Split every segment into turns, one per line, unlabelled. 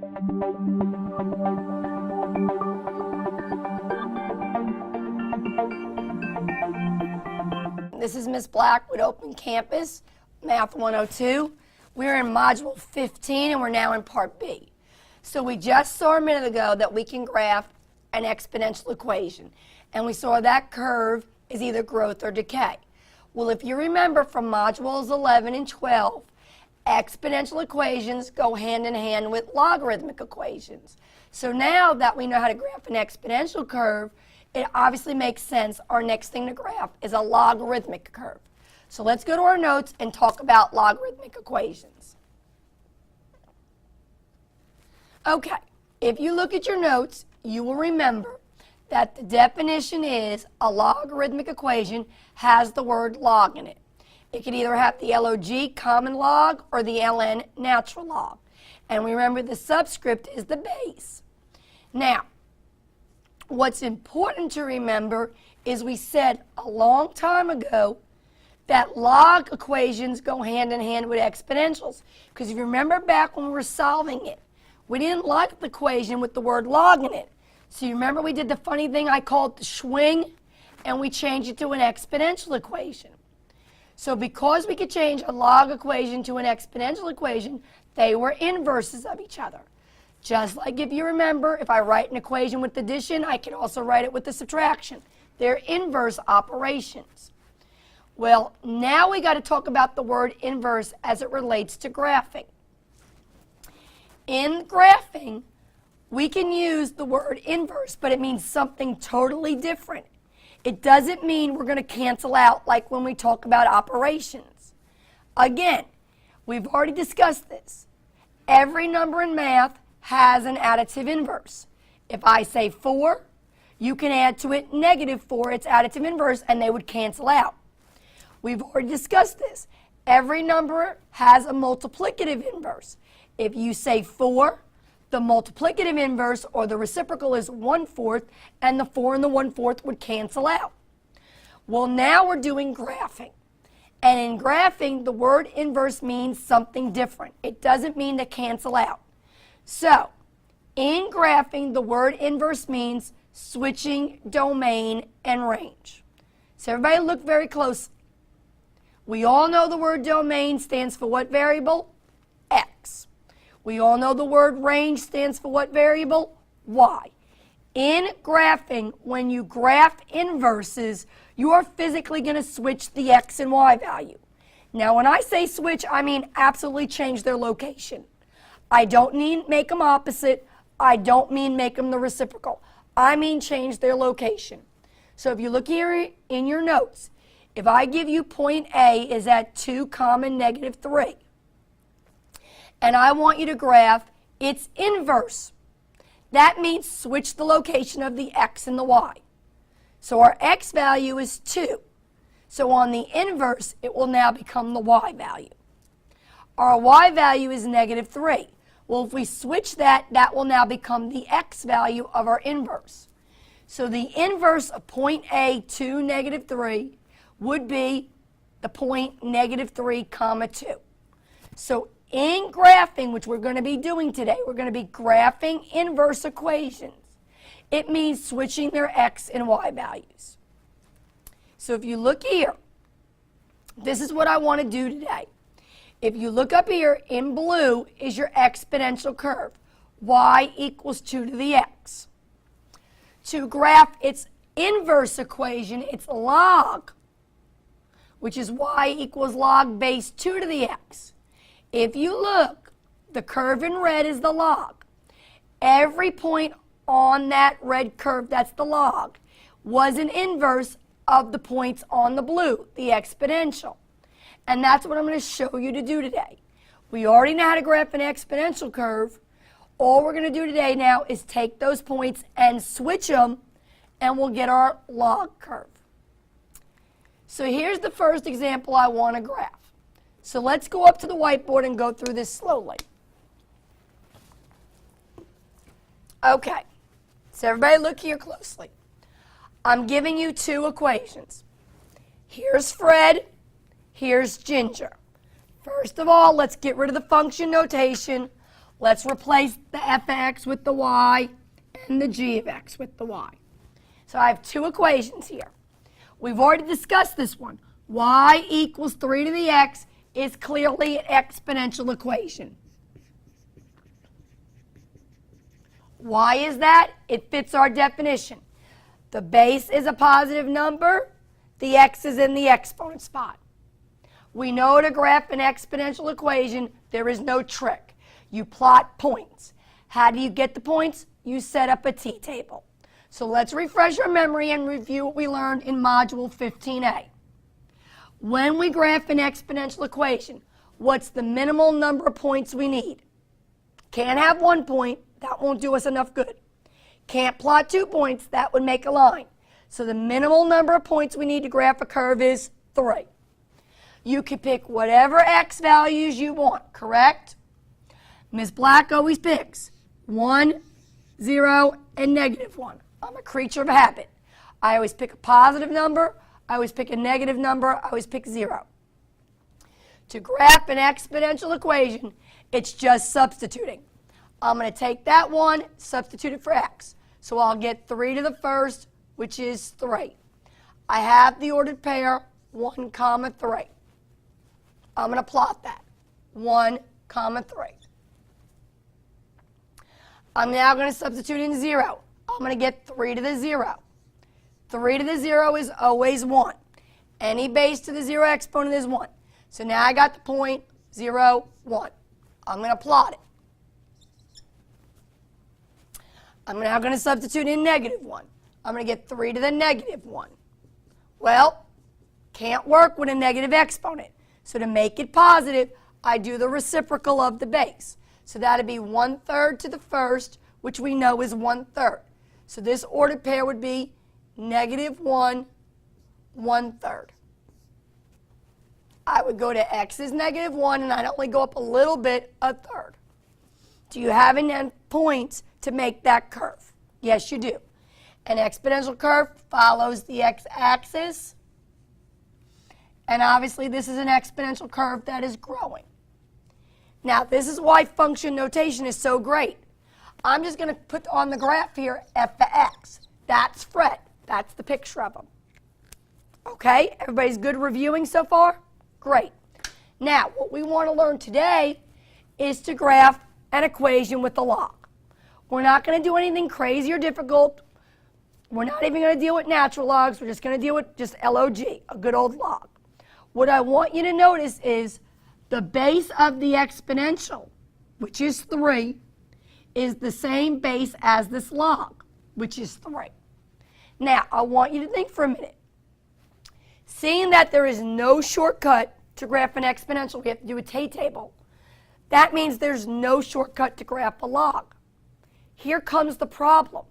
This is Ms. Black with Open Campus, Math 102. We're in Module 15 and we're now in Part B. So we just saw a minute ago that we can graph an exponential equation. And we saw that curve is either growth or decay. Well, if you remember from Modules 11 and 12, exponential equations go hand in hand with logarithmic equations. So now that we know how to graph an exponential curve, it obviously makes sense. Our next thing to graph is a logarithmic curve. So let's go to our notes and talk about logarithmic equations. Okay, if you look at your notes, you will remember that the definition is a logarithmic equation has the word log in it. It could either have the log, common log, or the ln, natural log. And remember the subscript is the base. Now, what's important to remember is we said a long time ago that log equations go hand in hand with exponentials. Because if you remember back when we were solving it, we didn't like the equation with the word log in it. So you remember we did the funny thing I called the swing, and we changed it to an exponential equation. So because we could change a log equation to an exponential equation, they were inverses of each other. Just like if you remember, if I write an equation with addition, I can also write it with the subtraction. They're inverse operations. Well, now we got to talk about the word inverse as it relates to graphing. In graphing, we can use the word inverse, but it means something totally different. It doesn't mean we're going to cancel out like when we talk about operations. Again, we've already discussed this. Every number in math has an additive inverse. If I say 4, you can add to it -4, its additive inverse, and they would cancel out. We've already discussed this. Every number has a multiplicative inverse. If you say 4, the multiplicative inverse or the reciprocal is 1/4, and the 4 and the 1/4 would cancel out. Well, now we're doing graphing. And in graphing, the word inverse means something different. It doesn't mean to cancel out. So, in graphing, the word inverse means switching domain and range. So everybody look very closely. We all know the word domain stands for what variable? X. We all know the word range stands for what variable? Y. In graphing, when you graph inverses, you are physically going to switch the X and Y value. Now, when I say switch, I mean absolutely change their location. I don't mean make them opposite. I don't mean make them the reciprocal. I mean change their location. So if you look here in your notes, if I give you point A is at 2, -3, and I want you to graph its inverse, that means switch the location of the X and the Y. So our X value is 2. So on the inverse, it will now become the Y value. Our Y value is -3. Well, if we switch that, that will now become the X value of our inverse. So the inverse of point A, 2, -3, would be the point -3, 2. So in graphing, which we're going to be doing today, we're going to be graphing inverse equations. It means switching their X and Y values. So if you look here, this is what I want to do today. If you look up here, in blue is your exponential curve. Y equals 2 to the X. To graph its inverse equation, it's log, which is Y equals log base 2 to the X. If you look, the curve in red is the log. Every point on that red curve, that's the log, was an inverse of the points on the blue, the exponential. And that's what I'm going to show you to do today. We already know how to graph an exponential curve. All we're going to do today now is take those points and switch them, and we'll get our log curve. So here's the first example I want to graph. So let's go up to the whiteboard and go through this slowly. Okay, so everybody look here closely. I'm giving you two equations. Here's Fred, here's Ginger. First of all, let's get rid of the function notation. Let's replace the f of x with the y and the g of x with the y. So I have two equations here. We've already discussed this one. Y equals 3 to the x is clearly an exponential equation. Why is that? It fits our definition. The base is a positive number. The x is in the exponent spot. We know to graph an exponential equation, there is no trick. You plot points. How do you get the points? You set up a t-table. So let's refresh our memory and review what we learned in Module 15a. When we graph an exponential equation, what's the minimal number of points we need? Can't have 1 point. That won't do us enough good. Can't plot 2 points. That would make a line. So the minimal number of points we need to graph a curve is 3. You can pick whatever x values you want, correct? Ms. Black always picks 1, 0, and -1. I'm a creature of habit. I always pick a positive number. I always pick a negative number. I always pick 0. To graph an exponential equation, it's just substituting. I'm going to take that 1, substitute it for x. So I'll get 3 to the first, which is 3. I have the ordered pair, 1, 3. I'm going to plot that, 1, 3. I'm now going to substitute in 0. I'm going to get 3 to the 0. 3 to the 0 is always 1. Any base to the 0 exponent is 1. So now I got the point 0, 1. I'm going to plot it. I'm now going to substitute in -1. I'm going to get 3 to the -1. Well, can't work with a negative exponent. So to make it positive, I do the reciprocal of the base. So that would be 1/3 to the first, which we know is 1/3. So this ordered pair would be -1, 1/3. I would go to x is -1, and I'd only go up a little bit, 1/3. Do you have enough points to make that curve? Yes, you do. An exponential curve follows the x-axis. And obviously, this is an exponential curve that is growing. Now, this is why function notation is so great. I'm just going to put on the graph here f of x. That's Fred. That's the picture of him. Okay? Everybody's good reviewing so far? Great. Now, what we want to learn today is to graph an equation with a log. We're not going to do anything crazy or difficult. We're not even going to deal with natural logs. We're just going to deal with just log, a good old log. What I want you to notice is the base of the exponential, which is 3, is the same base as this log, which is 3. Now, I want you to think for a minute. Seeing that there is no shortcut to graph an exponential, we have to do a t-table. That means there's no shortcut to graph a log. Here comes the problem.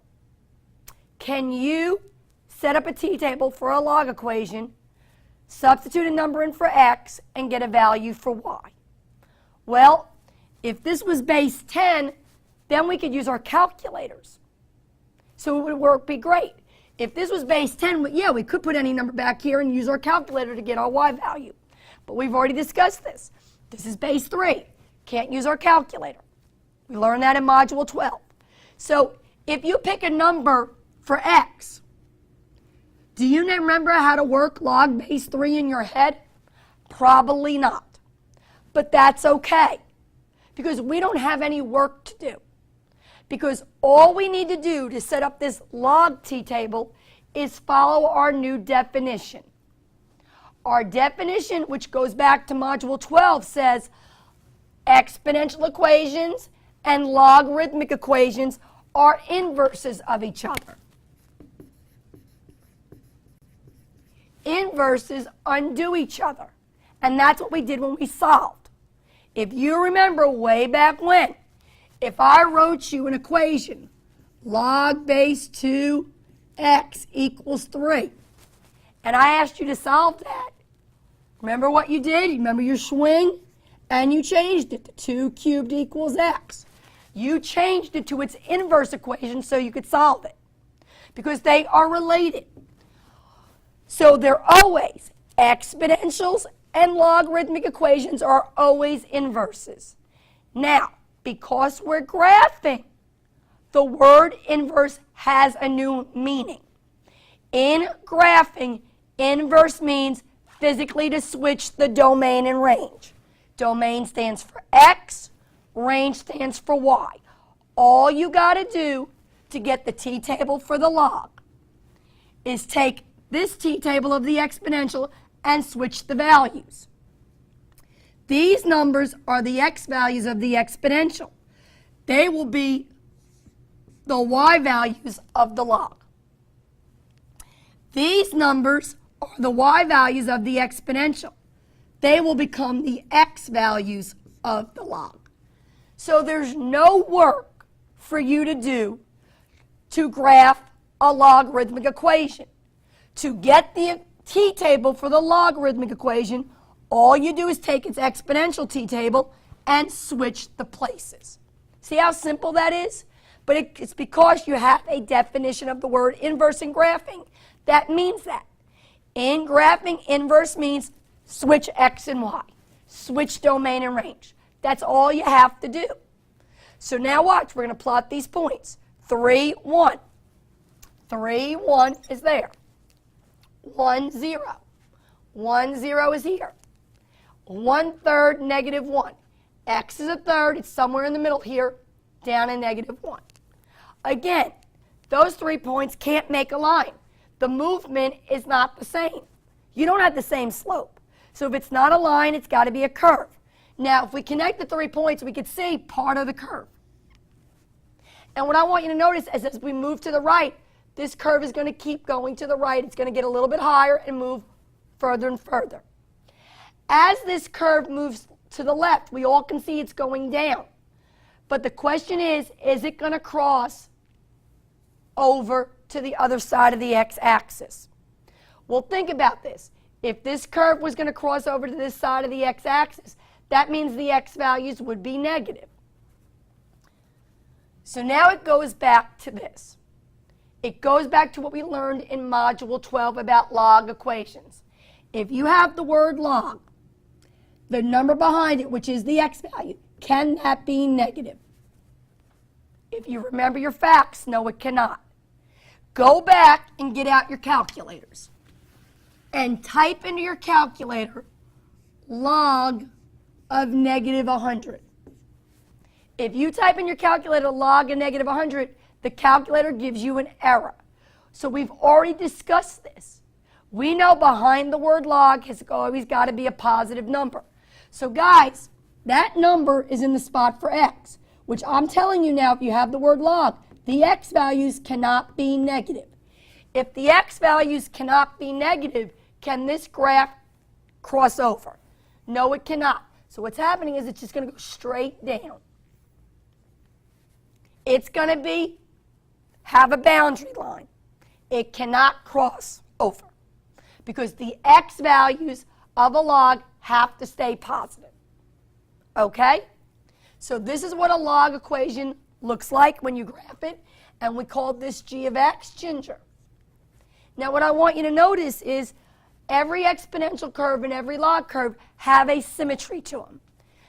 Can you set up a t-table for a log equation, substitute a number in for x, and get a value for y? Well, if this was base 10, then we could use our calculators. So it would be great. If this was base 10, yeah, we could put any number back here and use our calculator to get our y value. But we've already discussed this. This is base 3. Can't use our calculator. We learned that in Module 12. So if you pick a number for x, do you remember how to work log base 3 in your head? Probably not. But that's okay, because we don't have any work to do. Because all we need to do to set up this log t-table is follow our new definition. Our definition, which goes back to Module 12, says exponential equations and logarithmic equations are inverses of each other. Inverses undo each other. And that's what we did when we solved. If you remember way back when, if I wrote you an equation, log base 2x equals 3, and I asked you to solve that, remember what you did? You remember your swing? And you changed it to 2 cubed equals x. You changed it to its inverse equation so you could solve it, because they are related. So they're always, exponentials and logarithmic equations are always inverses. Now, because we're graphing, the word inverse has a new meaning. In graphing, inverse means physically to switch the domain and range. Domain stands for X, range stands for Y. All you got to do to get the t-table for the log is take this t-table of the exponential and switch the values. These numbers are the x values of the exponential. They will be the y values of the log. These numbers are the y values of the exponential. They will become the x values of the log. So there's no work for you to do to graph a logarithmic equation. To get the t-table for the logarithmic equation, all you do is take its exponential t-table and switch the places. See how simple that is? But it's because you have a definition of the word inverse in graphing that means that. In graphing, inverse means switch x and y, switch domain and range. That's all you have to do. So now watch, we're going to plot these points. 3, 1. 3, 1 is there. 1, 0. 1, 0 is here. 1/3, -1. X is a third. It's somewhere in the middle here, down in -1. Again, those 3 points can't make a line. The movement is not the same. You don't have the same slope. So if it's not a line, it's got to be a curve. Now, if we connect the 3 points, we could see part of the curve. And what I want you to notice is as we move to the right, this curve is going to keep going to the right. It's going to get a little bit higher and move further and further. As this curve moves to the left, we all can see it's going down. But the question is it going to cross over to the other side of the x-axis? Well, think about this. If this curve was going to cross over to this side of the x-axis, that means the x values would be negative. So now it goes back to this. It goes back to what we learned in Module 12 about log equations. If you have the word log, the number behind it, which is the x value, can that be negative? If you remember your facts, no, it cannot. Go back and get out your calculators and type into your calculator log of -100. If you type in your calculator log of -100, the calculator gives you an error. So we've already discussed this. We know behind the word log has always got to be a positive number. So guys, that number is in the spot for x, which I'm telling you now, if you have the word log, the x values cannot be negative. If the x values cannot be negative, can this graph cross over? No, it cannot. So what's happening is it's just going to go straight down. It's going to have a boundary line. It cannot cross over because the x values of a log have to stay positive. Okay? So this is what a log equation looks like when you graph it, and we call this g of x, ginger. Now what I want you to notice is every exponential curve and every log curve have a symmetry to them.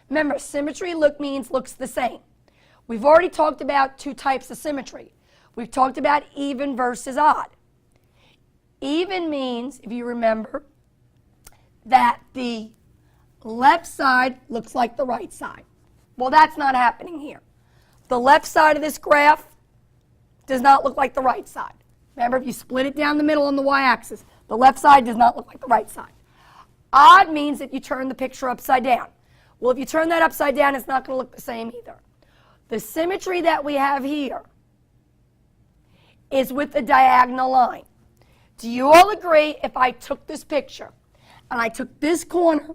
Remember, symmetry looks the same. We've already talked about 2 types of symmetry. We've talked about even versus odd. Even means, if you remember, that the left side looks like the right side. Well, that's not happening here. The left side of this graph does not look like the right side. Remember, if you split it down the middle on the y-axis, the left side does not look like the right side. Odd means that you turn the picture upside down. Well, if you turn that upside down, it's not going to look the same either. The symmetry that we have here is with the diagonal line. Do you all agree if I took this picture and I took this corner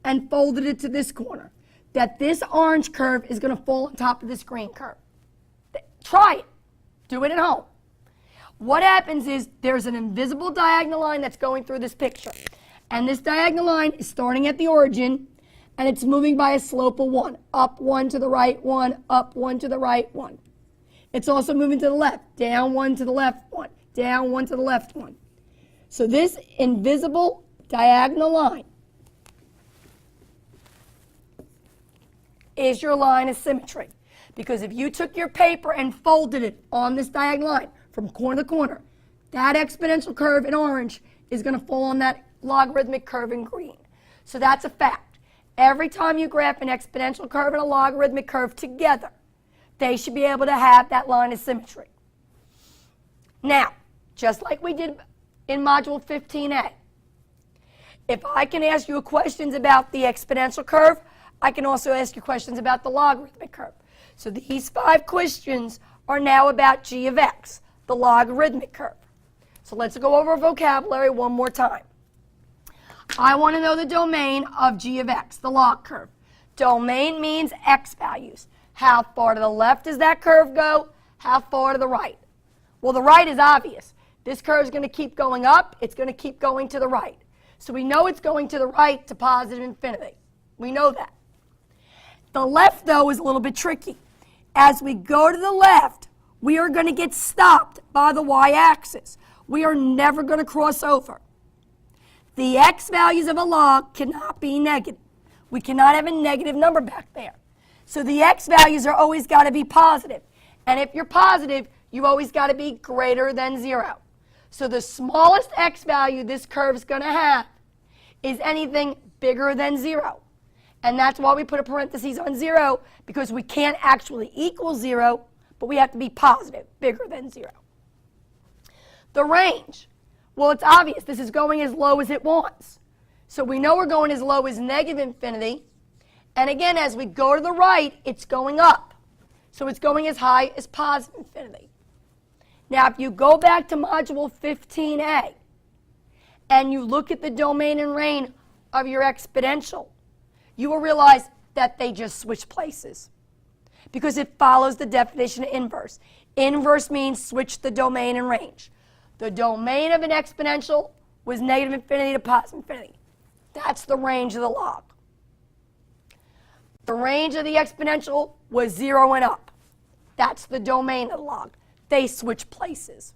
and folded it to this corner, that this orange curve is going to fall on top of this green curve? Try it. Do it at home. What happens is there's an invisible diagonal line that's going through this picture. And this diagonal line is starting at the origin, and it's moving by a slope of 1. Up 1 to the right 1, up 1 to the right 1. It's also moving to the left. Down 1 to the left 1. Down 1 to the left 1. So this invisible diagonal line is your line of symmetry. Because if you took your paper and folded it on this diagonal line from corner to corner, that exponential curve in orange is going to fall on that logarithmic curve in green. So that's a fact. Every time you graph an exponential curve and a logarithmic curve together, they should be able to have that line of symmetry. Now, just like we did in Module 15a, if I can ask you questions about the exponential curve, I can also ask you questions about the logarithmic curve. So these 5 questions are now about g of x, the logarithmic curve. So let's go over vocabulary one more time. I want to know the domain of g of x, the log curve. Domain means x values. How far to the left does that curve go? How far to the right? Well, the right is obvious. This curve is going to keep going up. It's going to keep going to the right. So we know it's going to the right to positive infinity. We know that. The left, though, is a little bit tricky. As we go to the left, we are going to get stopped by the y-axis. We are never going to cross over. The x values of a log cannot be negative. We cannot have a negative number back there. So the x values are always got to be positive. And if you're positive, you've always got to be greater than 0. So the smallest x value this curve is going to have is anything bigger than 0. And that's why we put a parenthesis on 0, because we can't actually equal 0, but we have to be positive, bigger than 0. The range, well, it's obvious. This is going as low as it wants. So we know we're going as low as negative infinity. And again, as we go to the right, it's going up. So it's going as high as positive infinity. Now, if you go back to Module 15a and you look at the domain and range of your exponential, you will realize that they just switch places because it follows the definition of inverse. Inverse means switch the domain and range. The domain of an exponential was negative infinity to positive infinity. That's the range of the log. The range of the exponential was 0 and up. That's the domain of the log. They switch places.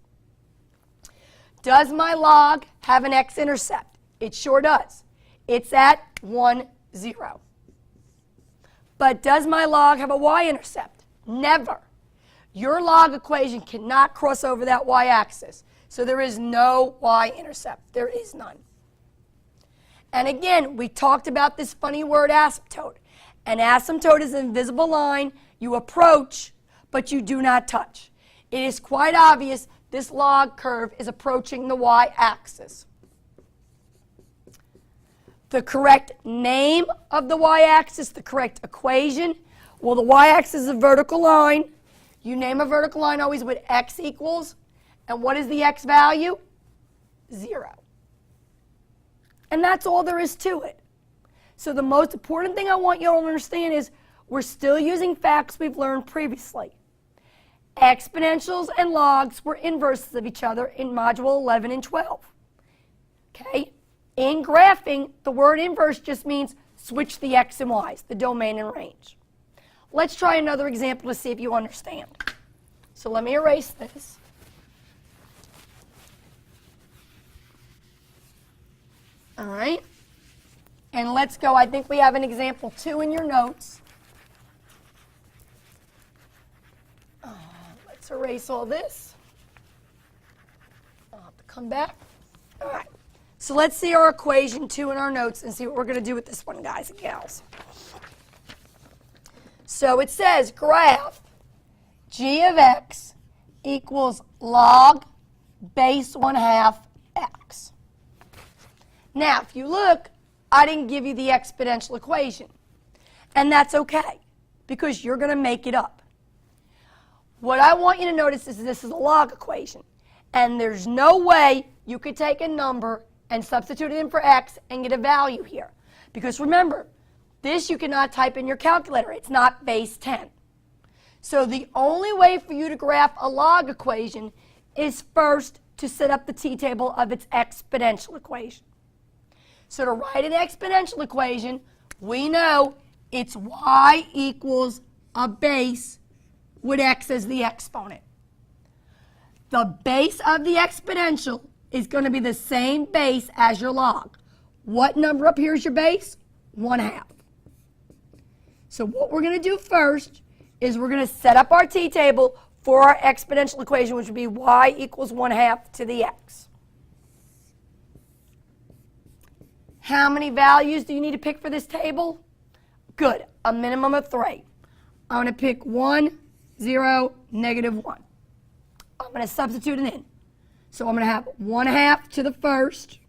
Does my log have an x-intercept? It sure does. It's at 1, 0. But does my log have a y-intercept? Never. Your log equation cannot cross over that y-axis. So there is no y-intercept. There is none. And again, we talked about this funny word asymptote. An asymptote is an invisible line you approach, but you do not touch. It is quite obvious this log curve is approaching the y-axis. The correct name of the y-axis, the correct equation, well, the y-axis is a vertical line. You name a vertical line always with x equals. And what is the x value? 0. And that's all there is to it. So the most important thing I want you all to understand is we're still using facts we've learned previously. Exponentials and logs were inverses of each other in Module 11 and 12. Okay? In graphing, the word inverse just means switch the x and y's, the domain and range. Let's try another example to see if you understand. So let me erase this. All right? And let's go. I think we have an example 2 in your notes. Let's erase all this. I'll have to come back. All right. So let's see our equation 2 in our notes and see what we're going to do with this one, guys and gals. So it says graph g of x equals log base 1/2 x. Now, if you look, I didn't give you the exponential equation. And that's okay, because you're going to make it up. What I want you to notice is this is a log equation. And there's no way you could take a number and substitute it in for x and get a value here. Because remember, this you cannot type in your calculator. It's not base 10. So the only way for you to graph a log equation is first to set up the t-table of its exponential equation. So to write an exponential equation, we know it's y equals a base with x as the exponent. The base of the exponential is going to be the same base as your log. What number up here is your base? 1/2. So what we're going to do first is we're going to set up our t-table for our exponential equation, which would be y equals 1/2 to the x. How many values do you need to pick for this table? Good, a minimum of 3. I'm going to pick 1, 0, -1. I'm going to substitute it in. So I'm going to have 1/2 to the first,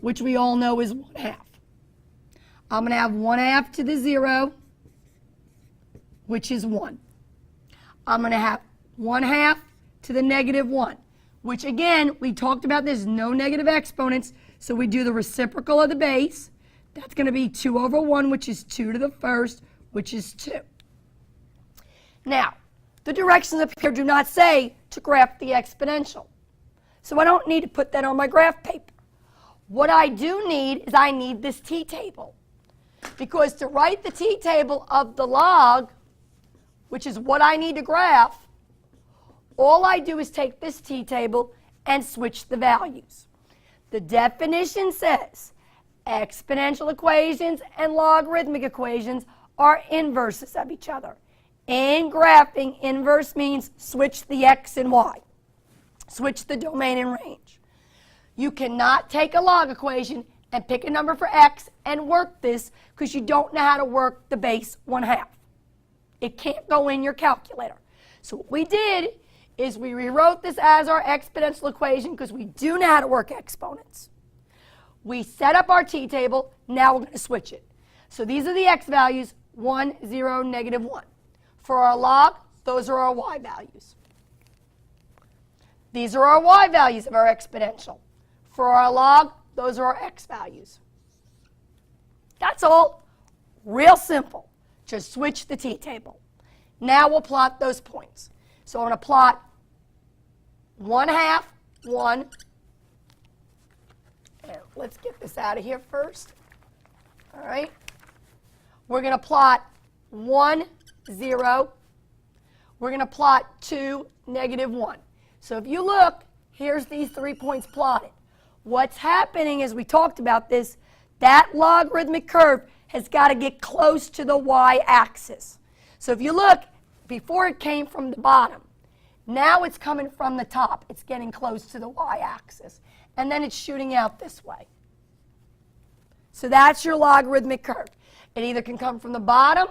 which we all know is 1/2. I'm going to have 1/2 to the 0, which is 1. I'm going to have 1/2 to the -1, which again, we talked about this, no negative exponents, so we do the reciprocal of the base. That's going to be 2/1, which is 2 to the first, which is 2. Now, the directions up here do not say to graph the exponential. So I don't need to put that on my graph paper. What I do need is I need this t-table. Because to write the t-table of the log, which is what I need to graph, all I do is take this t-table and switch the values. The definition says exponential equations and logarithmic equations are inverses of each other. In graphing, inverse means switch the x and y. Switch the domain and range. You cannot take a log equation and pick a number for x and work this because you don't know how to work the base 1/2. It can't go in your calculator. So what we did is we rewrote this as our exponential equation because we do know how to work exponents. We set up our t-table. Now we're going to switch it. So these are the x values, 1, 0, -1. For our log, those are our y values. These are our y values of our exponential. For our log, those are our x values. That's all. Real simple. Just switch the t-table. Now we'll plot those points. So I'm going to plot 1/2, 1. And let's get this out of here first. All right. We're going to plot 1, 0. We're going to plot 2, -1. So if you look, here's these 3 points plotted. What's happening is we talked about this, that logarithmic curve has got to get close to the y-axis. So if you look, before it came from the bottom, now it's coming from the top. It's getting close to the y-axis. And then it's shooting out this way. So that's your logarithmic curve. It either can come from the bottom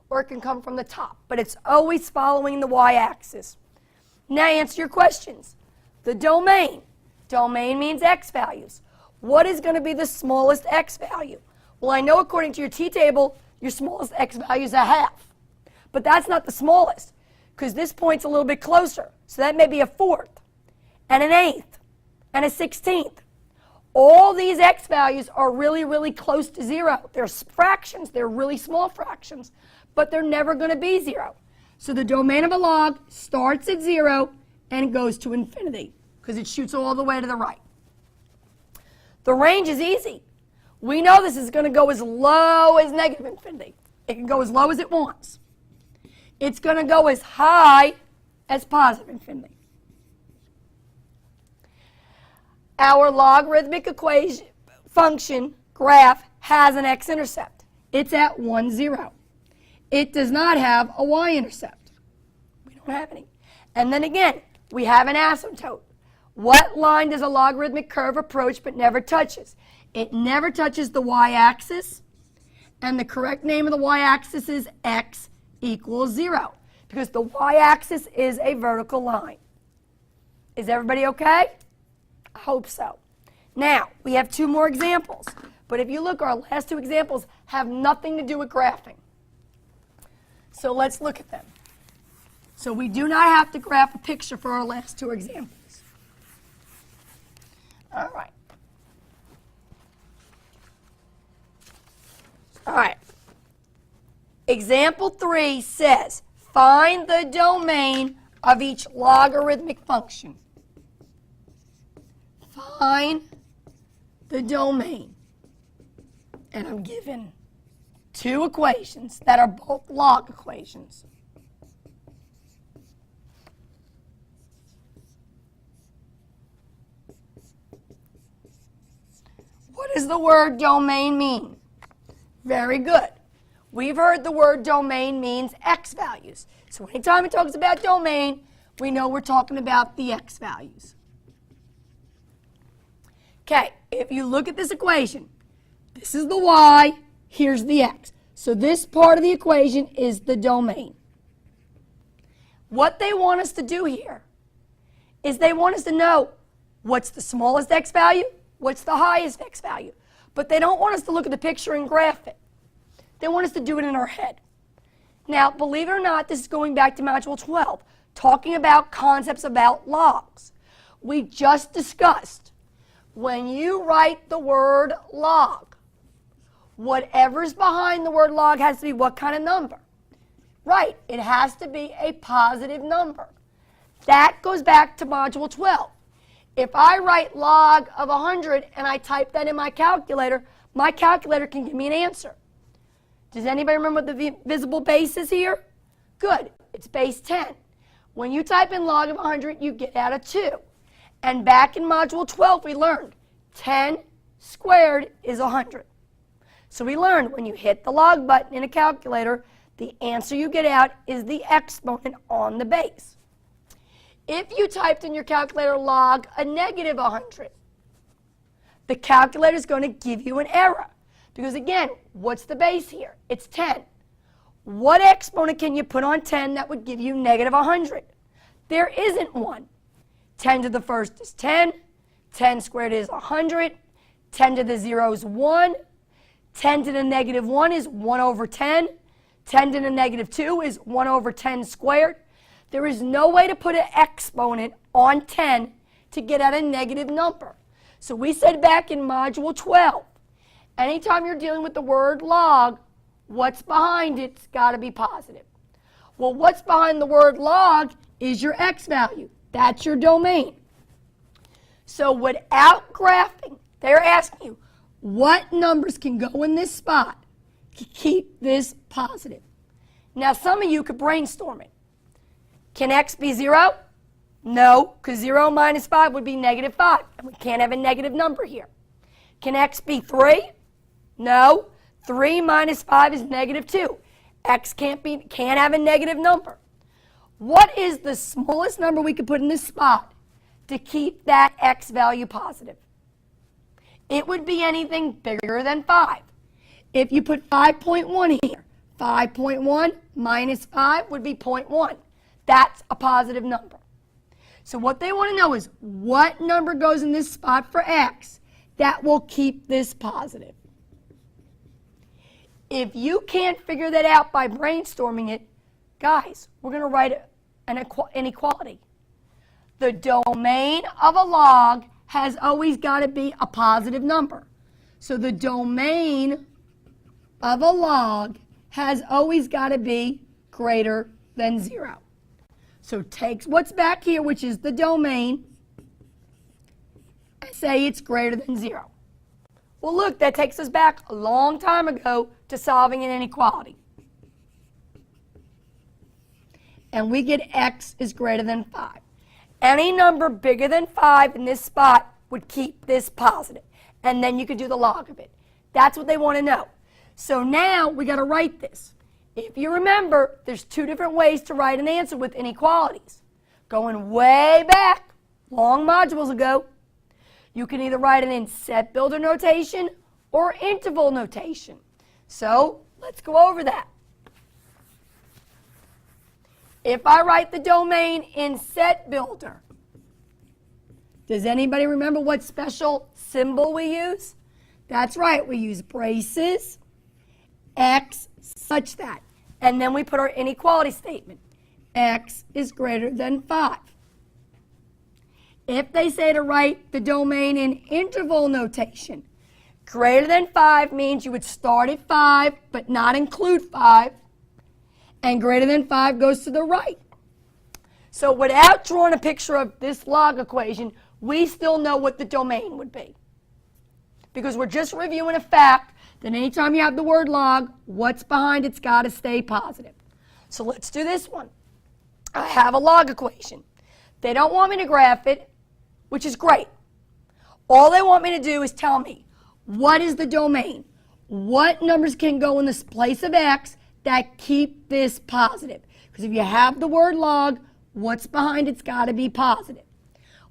or it can come from the top. But it's always following the y-axis. Now answer your questions. The domain. Domain means x values. What is going to be the smallest x value? Well, I know according to your t-table, your smallest x value is 1/2. But that's not the smallest, because this point's a little bit closer. So that may be a 4th, and an 8th, and a 16th. All these x values are really, really close to 0. They're fractions. They're really small fractions, but they're never going to be 0. So the domain of a log starts at 0 and goes to infinity, because it shoots all the way to the right. The range is easy. We know this is going to go as low as -infinity. It can go as low as it wants. It's going to go as high as positive infinity. Our logarithmic equation function graph has an x-intercept. It's at 1, 0. It does not have a y-intercept. We don't have any. And then again, we have an asymptote. What line does a logarithmic curve approach but never touches? It never touches the y-axis, and the correct name of the y-axis is x equals 0, because the y-axis is a vertical line. Is everybody okay? I hope so. Now, we have 2 more examples, but if you look, our last 2 examples have nothing to do with graphing. So let's look at them. So we do not have to graph a picture for our last 2 examples. All right. All right. Example 3 says, find the domain of each logarithmic function. Find the domain. And I'm given 2 equations that are both log equations. What does the word domain mean? Very good. We've heard the word domain means x values. So anytime it talks about domain, we know we're talking about the x values. Okay, if you look at this equation, this is the y, here's the x. So this part of the equation is the domain. What they want us to do here is they want us to know what's the smallest x value, what's the highest x value. But they don't want us to look at the picture and graph it. They want us to do it in our head. Now, believe it or not, this is going back to Module 12, talking about concepts about logs. We just discussed when you write the word log, whatever's behind the word log has to be what kind of number? Right, it has to be a positive number. That goes back to Module 12. If I write log of 100 and I type that in my calculator can give me an answer. Does anybody remember what the visible base is here? Good, it's base 10. When you type in log of 100, you get out a 2. And back in Module 12, we learned 10 squared is 100. So we learned when you hit the log button in a calculator, the answer you get out is the exponent on the base. If you typed in your calculator log a negative 100, the calculator is going to give you an error. Because again, what's the base here? It's 10. What exponent can you put on 10 that would give you negative 100? There isn't one. 10 to the first is 10. 10 squared is 100. 10 to the 0 is 1. 10 to the negative 1 is 1 over 10. 10 to the negative 2 is 1 over 10 squared. There is no way to put an exponent on 10 to get at a negative number. So we said back in Module 12, anytime you're dealing with the word log, what's behind it's got to be positive. Well, what's behind the word log is your x value. That's your domain. So without graphing, they're asking you, what numbers can go in this spot to keep this positive? Now, some of you could brainstorm it. Can x be 0? No, because 0 minus 5 would be negative 5, and we can't have a negative number here. Can x be 3? No, 3 minus 5 is negative 2. X can't have a negative number. What is the smallest number we could put in this spot to keep that x value positive? It would be anything bigger than 5. If you put 5.1 here, 5.1 minus 5 would be 0.1. That's a positive number. So what they want to know is what number goes in this spot for x that will keep this positive. If you can't figure that out by brainstorming it, guys, we're going to write an inequality. The domain of a log has always got to be a positive number. So the domain of a log has always got to be greater than 0. So take what's back here, which is the domain, and say it's greater than 0. Well, look, that takes us back a long time ago to solving an inequality. And we get x is greater than 5. Any number bigger than 5 in this spot would keep this positive. And then you could do the log of it. That's what they want to know. So now we got to write this. If you remember, there's 2 different ways to write an answer with inequalities. Going way back, long modules ago, you can either write it in set builder notation or interval notation. So let's go over that. If I write the domain in set builder, does anybody remember what special symbol we use? That's right, we use braces, x such that. And then we put our inequality statement. X is greater than 5. If they say to write the domain in interval notation, greater than 5 means you would start at 5 but not include 5. And greater than 5 goes to the right. So without drawing a picture of this log equation, we still know what the domain would be. Because we're just reviewing a fact that anytime you have the word log, what's behind it's got to stay positive. So let's do this one. I have a log equation. They don't want me to graph it, which is great. All they want me to do is tell me what is the domain. what numbers can go in this place of x that keep this positive? Because if you have the word log, what's behind it's got to be positive.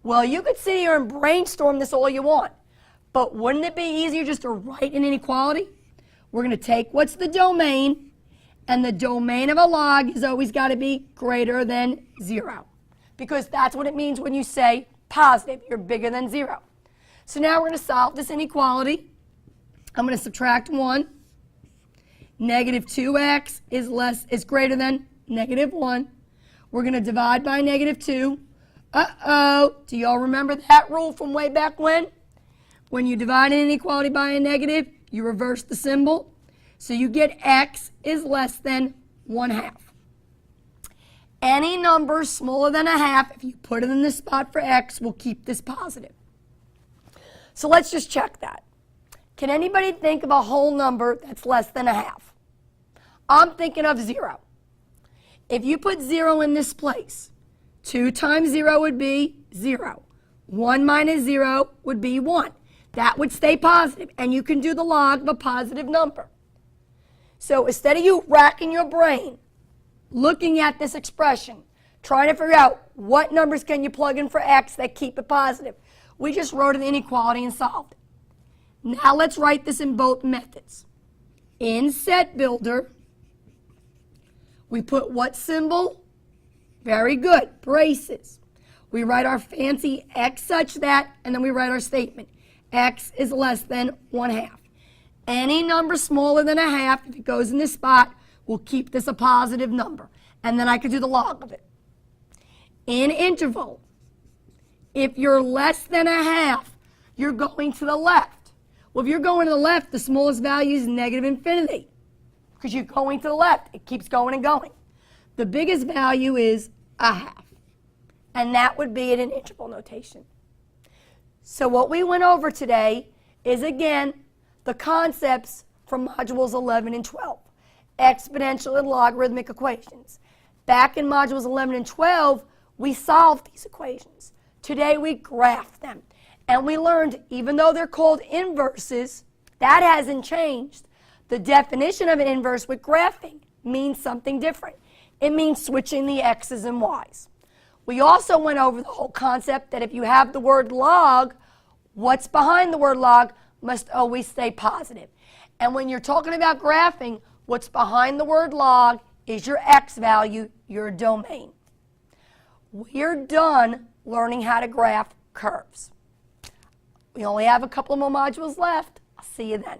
Well, you could sit here and brainstorm this all you want, but wouldn't it be easier just to write an inequality? We're going to take what's the domain, and the domain of a log has always got to be greater than 0, because that's what it means when you say positive, you're bigger than 0. So now we're going to solve this inequality. I'm going to subtract 1. Negative 2x is greater than negative 1. We're going to divide by negative 2. Uh-oh, do y'all remember that rule from way back when? When you divide an inequality by a negative, you reverse the symbol. So you get x is less than 1/2. Any number smaller than 1/2, if you put it in the spot for x, will keep this positive. So let's just check that. Can anybody think of a whole number that's less than 1/2? I'm thinking of 0. If you put 0 in this place, 2 times 0 would be 0. 1 minus 0 would be 1. That would stay positive, and you can do the log of a positive number. So instead of you racking your brain, looking at this expression, trying to figure out what numbers can you plug in for x that keep it positive, we just wrote an inequality and solved it. Now let's write this in both methods. In set builder, we put what symbol? Very good, braces. We write our fancy x such that, and then we write our statement. X is less than 1/2. Any number smaller than 1/2, if it goes in this spot, will keep this a positive number. And then I could do the log of it. In interval, if you're less than 1/2, you're going to the left. Well, if you're going to the left, the smallest value is negative infinity. Because you're going to the left. It keeps going and going. The biggest value is 1/2. And that would be in an interval notation. So what we went over today is, again, the concepts from modules 11 and 12. Exponential and logarithmic equations. Back in modules 11 and 12, we solved these equations. Today we graphed them. And we learned, even though they're called inverses, that hasn't changed. The definition of an inverse with graphing means something different. It means switching the x's and y's. We also went over the whole concept that if you have the word log, what's behind the word log must always stay positive. And when you're talking about graphing, what's behind the word log is your x value, your domain. We're done learning how to graph curves. We only have a couple more modules left. I'll see you then.